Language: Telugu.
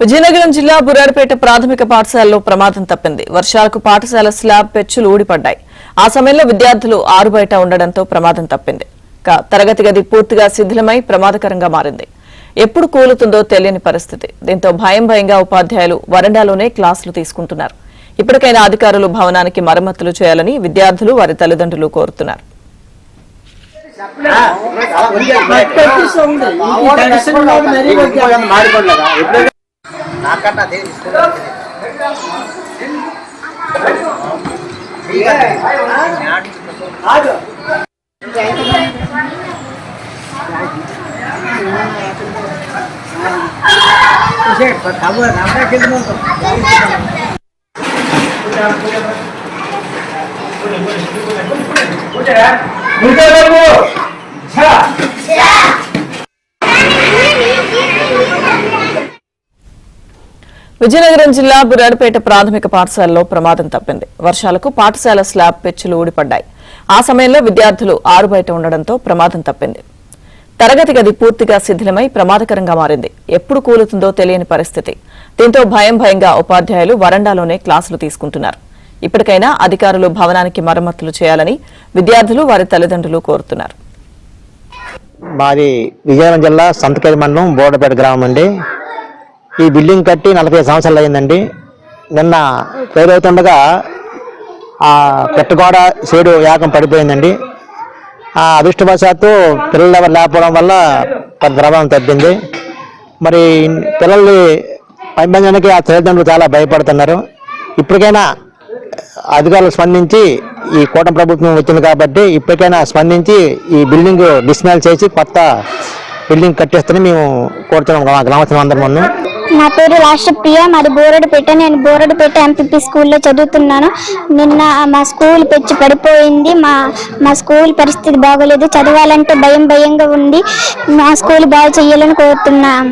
విజయనగరం జిల్లా బురాడిపేట ప్రాథమిక పాఠశాలలో ప్రమాదం తప్పింది. వర్షాలకు పాఠశాల స్లాబ్ పెచ్చులు ఊడిపడ్డాయి. ఆ సమయంలో విద్యార్థులు ఆరుబయట ఉండడంతో ప్రమాదం తప్పింది. తరగతి గది పూర్తిగా శిథిలమై ప్రమాదకరంగా మారింది. ఎప్పుడు కూలుతుందో తెలియని పరిస్థితి. దీంతో భయంగా ఉపాధ్యాయులు వరండాలోనే క్లాసులు తీసుకుంటున్నారు. ఇప్పటికైనా అధికారులు భవనానికి మరమ్మతులు చేయాలని విద్యార్థులు వారి తల్లిదండ్రులు కోరుతున్నారు. విజయనగరం జిల్లా బురాడిపేట ప్రాథమిక పాఠశాలలో ప్రమాదం తప్పింది. వర్షాలకు పాఠశాల స్లాబ్ పెచ్చులు ఊడిపడ్డాయి. ఆ సమయంలో విద్యార్థులు ఆరుబయట ఉండడంతో ప్రమాదం తప్పింది. తరగతి గది పూర్తిగా శిథిలమై ప్రమాదకరంగా మారింది. ఎప్పుడు కూలుతుందో తెలియని పరిస్థితి. దీంతో భయంగా ఉపాధ్యాయులు వరండాలోనే క్లాసులు తీసుకుంటున్నారు. ఇప్పటికైనా అధికారులు భవనానికి మరమ్మతులు చేయాలని విద్యార్థులు వారి తల్లిదండ్రులు కోరుతున్నారు. మాది విజయనగరం జిల్లా సంతకేరి మండలం బోర్డపేట గ్రామం అండి. ఈ బిల్డింగ్ కట్టి 40 సంవత్సరాలు అయిందండి. నిన్న పేరవుతుండగా ఆ పెట్టగోడ సైడు యాగం పడిపోయిందండి. ఆ అదృష్టవశాత్తు పిల్లలు ఎవరు లేకపోవడం వల్ల పెద్ద ప్రభావం తగ్గింది. మరి పిల్లల్ని పంపించడానికి ఆ తల్లిదండ్రులు చాలా భయపడుతున్నారు. ఇప్పటికైనా అధికారులు స్పందించి, ఈ కూటమి ప్రభుత్వం వచ్చింది కాబట్టి ఇప్పటికైనా స్పందించి ఈ బిల్డింగ్ డిస్మాంటిల్ చేసి కొత్త బిల్డింగ్ కట్టేస్తని మేము కోరుతున్నాం గ్రామస్తులు అందరం. నా పేరు రాష్ట్రప్రియ, మాది బోరడుపేట. నేను బోరడుపేట ఎంపీపీ స్కూల్లో చదువుతున్నాను. నిన్న మా స్కూల్ పెచ్చి పడిపోయింది. మా స్కూల్ పరిస్థితి బాగోలేదు. చదవాలంటే భయంగా ఉంది. మా స్కూల్ బాగు చేయాలని కోరుతున్నాం.